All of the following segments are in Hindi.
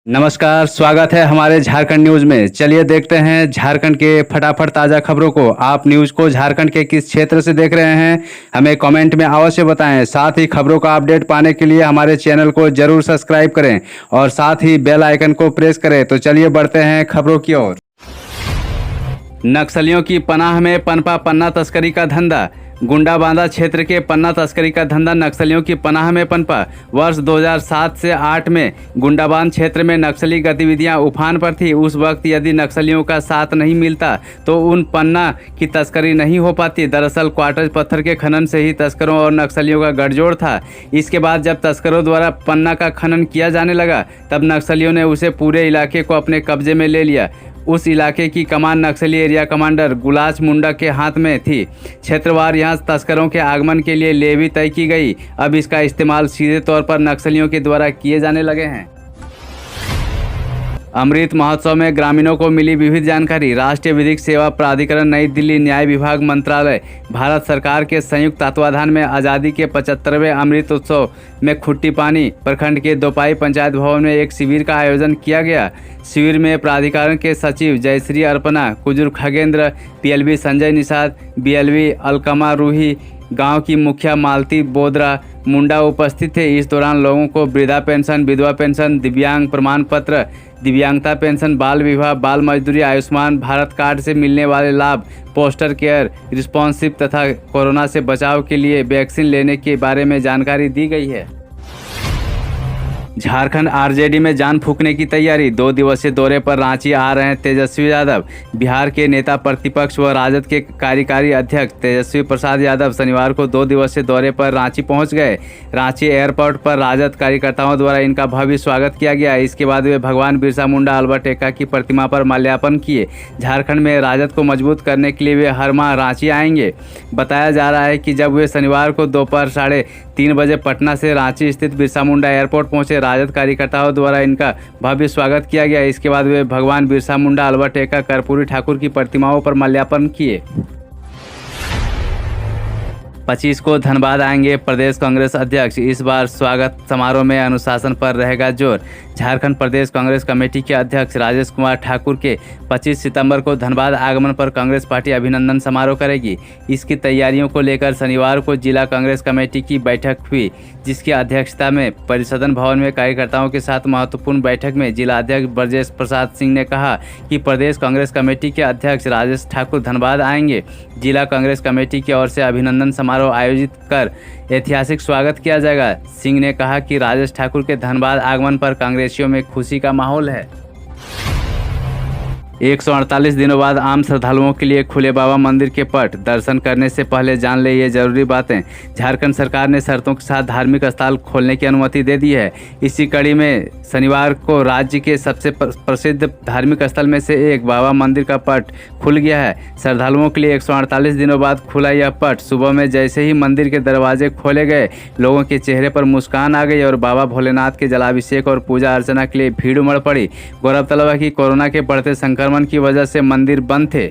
नमस्कार, स्वागत है हमारे झारखंड न्यूज में। चलिए देखते हैं झारखंड के फटाफट ताज़ा खबरों को। आप न्यूज को झारखंड के किस क्षेत्र से देख रहे हैं, हमें कमेंट में अवश्य बताएं। साथ ही खबरों का अपडेट पाने के लिए हमारे चैनल को जरूर सब्सक्राइब करें और साथ ही बेल आइकन को प्रेस करें। तो चलिए बढ़ते हैं खबरों की ओर। नक्सलियों की पनाह में पनपा पन्ना तस्करी का धंधा। गुंडाबांधा क्षेत्र के पन्ना तस्करी का धंधा नक्सलियों की पनाह में पनपा। वर्ष 2007 से 8 में गुंडाबांध क्षेत्र में नक्सली गतिविधियां उफान पर थी। उस वक्त यदि नक्सलियों का साथ नहीं मिलता तो उन पन्ना की तस्करी नहीं हो पाती। दरअसल क्वार्टर पत्थर के खनन से ही तस्करों और नक्सलियों का गठजोड़ था। इसके बाद जब तस्करों द्वारा पन्ना का खनन किया जाने लगा तब नक्सलियों ने उसे पूरे इलाके को अपने कब्जे में ले लिया। उस इलाके की कमान नक्सली एरिया कमांडर गुलाच मुंडा के हाथ में थी। क्षेत्रवार यहां तस्करों के आगमन के लिए लेवी तय की गई। अब इसका इस्तेमाल सीधे तौर पर नक्सलियों के द्वारा किए जाने लगे हैं। अमृत महोत्सव में ग्रामीणों को मिली विविध जानकारी। राष्ट्रीय विधिक सेवा प्राधिकरण, नई दिल्ली, न्याय विभाग मंत्रालय, भारत सरकार के संयुक्त तत्वाधान में आज़ादी के 75वें अमृत उत्सव में खुट्टीपानी प्रखंड के दोपाई पंचायत भवन में एक शिविर का आयोजन किया गया। शिविर में प्राधिकरण के सचिव जयश्री अर्पणा, कुजुर खगेंद्र, पीएलबी संजय निषाद, बीएलवी अलकमा रूही, गांव की मुखिया मालती बोदरा मुंडा उपस्थित थे। इस दौरान लोगों को वृद्धा पेंशन, विधवा पेंशन, दिव्यांग प्रमाण पत्र, दिव्यांगता पेंशन, बाल विवाह, बाल मजदूरी, आयुष्मान भारत कार्ड से मिलने वाले लाभ, पोस्टर केयर, रिस्पॉन्सिव तथा कोरोना से बचाव के लिए वैक्सीन लेने के बारे में जानकारी दी गई है। झारखंड आरजेडी में जान फूंकने की तैयारी। 2 दिवसीय दौरे पर रांची आ रहे हैं तेजस्वी यादव। बिहार के नेता प्रतिपक्ष व राजद के कार्यकारी अध्यक्ष तेजस्वी प्रसाद यादव शनिवार को 2 दिवसीय दौरे पर रांची पहुंच गए। रांची एयरपोर्ट पर राजद कार्यकर्ताओं द्वारा इनका भव्य स्वागत किया गया। इसके बाद वे भगवान बिरसा मुंडा अल्बर्ट एक्का की प्रतिमा पर माल्यार्पण किए। झारखंड में राजद को मजबूत करने के लिए वे हर माह रांची आएंगे। बताया जा रहा है कि जब वे शनिवार को दोपहर 3:30 बजे पटना से रांची स्थित बिरसा मुंडा एयरपोर्ट पहुंचे, राजद कार्यकर्ताओं द्वारा इनका भव्य स्वागत किया गया। इसके बाद वे भगवान बिरसा मुंडा, अल्बर्ट एक्का, कर्पूरी ठाकुर की प्रतिमाओं पर माल्यार्पण किए। 25 को धनबाद आएंगे प्रदेश कांग्रेस अध्यक्ष। इस बार स्वागत समारोह में अनुशासन पर रहेगा जोर। झारखंड प्रदेश कांग्रेस कमेटी के अध्यक्ष राजेश कुमार ठाकुर के 25 सितंबर को धनबाद आगमन पर कांग्रेस पार्टी अभिनंदन समारोह करेगी। इसकी तैयारियों को लेकर शनिवार को जिला कांग्रेस कमेटी की बैठक हुई, जिसकी अध्यक्षता में परिसदन भवन में कार्यकर्ताओं के साथ महत्वपूर्ण बैठक में जिला अध्यक्ष ब्रजेश प्रसाद सिंह ने कहा कि प्रदेश कांग्रेस कमेटी के अध्यक्ष राजेश ठाकुर धनबाद आएंगे। जिला कांग्रेस कमेटी की ओर से अभिनंदन समारोह आयोजित कर ऐतिहासिक स्वागत किया जाएगा। सिंह ने कहा कि राजेश ठाकुर के धनबाद आगमन पर कांग्रेसियों में खुशी का माहौल है। 148 दिनों बाद आम श्रद्धालुओं के लिए खुले बाबा मंदिर के पट। दर्शन करने से पहले जान ले ये जरूरी बातें। झारखंड सरकार ने शर्तों के साथ धार्मिक स्थल खोलने की अनुमति दे दी है। इसी कड़ी में शनिवार को राज्य के सबसे प्रसिद्ध धार्मिक स्थल में से एक बाबा मंदिर का पट खुल गया है। श्रद्धालुओं के लिए 148 दिनों बाद खुला यह पट। सुबह में जैसे ही मंदिर के दरवाजे खोले गए, लोगों के चेहरे पर मुस्कान आ गई और बाबा भोलेनाथ के जलाभिषेक और पूजा अर्चना के लिए भीड़ उमड़ पड़ी। गौरतलब है कि कोरोना के बढ़ते संक्रमण की वजह से मंदिर बंद थे।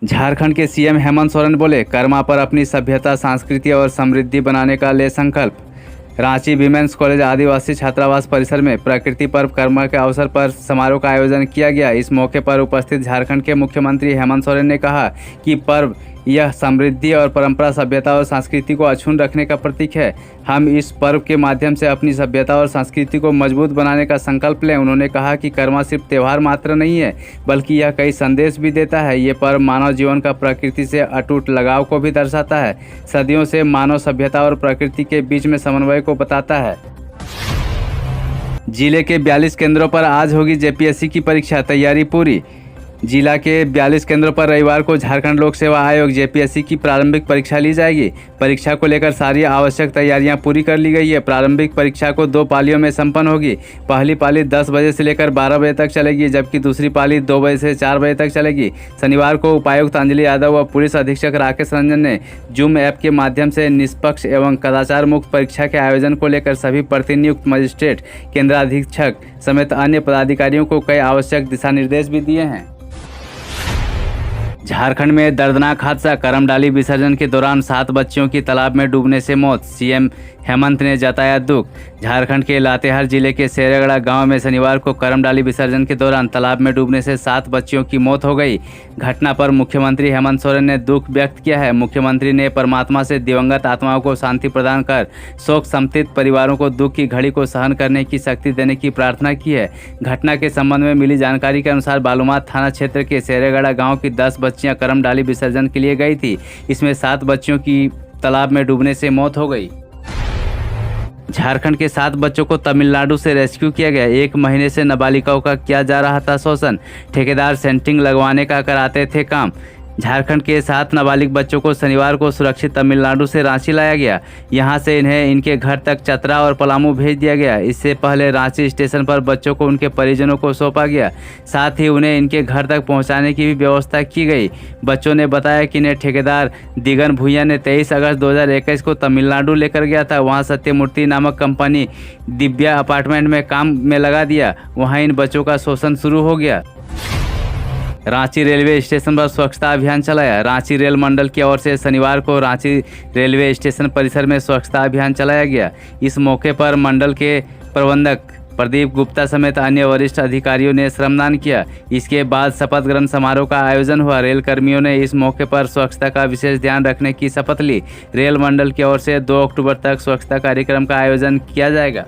झारखंड के सीएम हेमंत सोरेन बोले, कर्मा पर अपनी सभ्यता, संस्कृति और समृद्धि बनाने का ले संकल्प। रांची विमेंस कॉलेज आदिवासी छात्रावास परिसर में प्रकृति पर्व कर्मा के अवसर पर समारोह का आयोजन किया गया। इस मौके पर उपस्थित झारखंड के मुख्यमंत्री हेमंत सोरेन ने कहा कि पर्व यह समृद्धि और परंपरा, सभ्यता और संस्कृति को अक्षुण्ण रखने का प्रतीक है। हम इस पर्व के माध्यम से अपनी सभ्यता और संस्कृति को मजबूत बनाने का संकल्प लें। उन्होंने कहा कि कर्मा सिर्फ त्यौहार मात्र नहीं है, बल्कि यह कई संदेश भी देता है। ये पर्व मानव जीवन का प्रकृति से अटूट लगाव को भी दर्शाता है। सदियों से मानव सभ्यता और प्रकृति के बीच में समन्वय को बताता है। जिले के 42 केंद्रों पर आज होगी जेपीएससी की परीक्षा, तैयारी पूरी। जिला के 42 केंद्रों पर रविवार को झारखंड लोक सेवा आयोग जेपीएससी की प्रारंभिक परीक्षा ली जाएगी। परीक्षा को लेकर सारी आवश्यक तैयारियां पूरी कर ली गई है। प्रारंभिक परीक्षा को 2 पालियों में संपन्न होगी। पहली पाली 10 बजे से लेकर 12 बजे तक चलेगी, जबकि दूसरी पाली 2 बजे से 4 बजे तक चलेगी। शनिवार को उपायुक्त अंजलि यादव व पुलिस अधीक्षक राकेश रंजन ने जूम ऐप के माध्यम से निष्पक्ष एवं कदाचार मुक्त परीक्षा के आयोजन को लेकर सभी प्रतिनियुक्त मजिस्ट्रेट, केंद्राधीक्षक समेत अन्य पदाधिकारियों को कई आवश्यक दिशा निर्देश भी दिए हैं। झारखंड में दर्दनाक हादसा, करमडाली विसर्जन के दौरान 7 बच्चियों की तालाब में डूबने से मौत। सीएम हेमंत ने जताया दुख। झारखंड के लातेहार जिले के शेरगढ़ गांव में शनिवार को करमडाली विसर्जन के दौरान तालाब में डूबने से 7 बच्चियों की मौत हो गई। घटना पर मुख्यमंत्री हेमंत सोरेन ने दुख व्यक्त किया है। मुख्यमंत्री ने परमात्मा से दिवंगत आत्माओं को शांति प्रदान कर शोक संतप्त परिवारों को दुख की घड़ी को सहन करने की शक्ति देने की प्रार्थना की है। घटना के संबंध में मिली जानकारी के अनुसार बालूमाथ थाना क्षेत्र के शेरगढ़ गाँव की 10 बच्चियां करमडाली विसर्जन के लिए गई थी। इसमें 7 बच्चियों की तालाब में डूबने से मौत हो गई। झारखंड के 7 बच्चों को तमिलनाडु से रेस्क्यू किया गया। 1 महीने से नाबालिगों का किया जा रहा था शोषण। ठेकेदार सेंटिंग लगवाने का कराते थे काम। झारखंड के 7 नाबालिग बच्चों को शनिवार को सुरक्षित तमिलनाडु से रांची लाया गया। यहां से इन्हें इनके घर तक चतरा और पलामू भेज दिया गया। इससे पहले रांची स्टेशन पर बच्चों को उनके परिजनों को सौंपा गया। साथ ही उन्हें इनके घर तक पहुंचाने की भी व्यवस्था की गई। बच्चों ने बताया कि इन्हें ठेकेदार दिगन भुइया ने 23 अगस्त 2021 को तमिलनाडु लेकर गया था। वहाँ सत्यमूर्ति नामक कंपनी दिव्या अपार्टमेंट में काम में लगा दिया। वहाँ इन बच्चों का शोषण शुरू हो गया। रांची रेलवे स्टेशन पर स्वच्छता अभियान चलाया। रांची रेल मंडल की ओर से शनिवार को रांची रेलवे स्टेशन परिसर में स्वच्छता अभियान चलाया गया। इस मौके पर मंडल के प्रबंधक प्रदीप गुप्ता समेत अन्य वरिष्ठ अधिकारियों ने श्रमदान किया। इसके बाद शपथ ग्रहण समारोह का आयोजन हुआ। रेल कर्मियों ने इस मौके पर स्वच्छता का विशेष ध्यान रखने की शपथ ली। रेल मंडल की ओर से 2 अक्टूबर तक स्वच्छता कार्यक्रम का आयोजन किया जाएगा।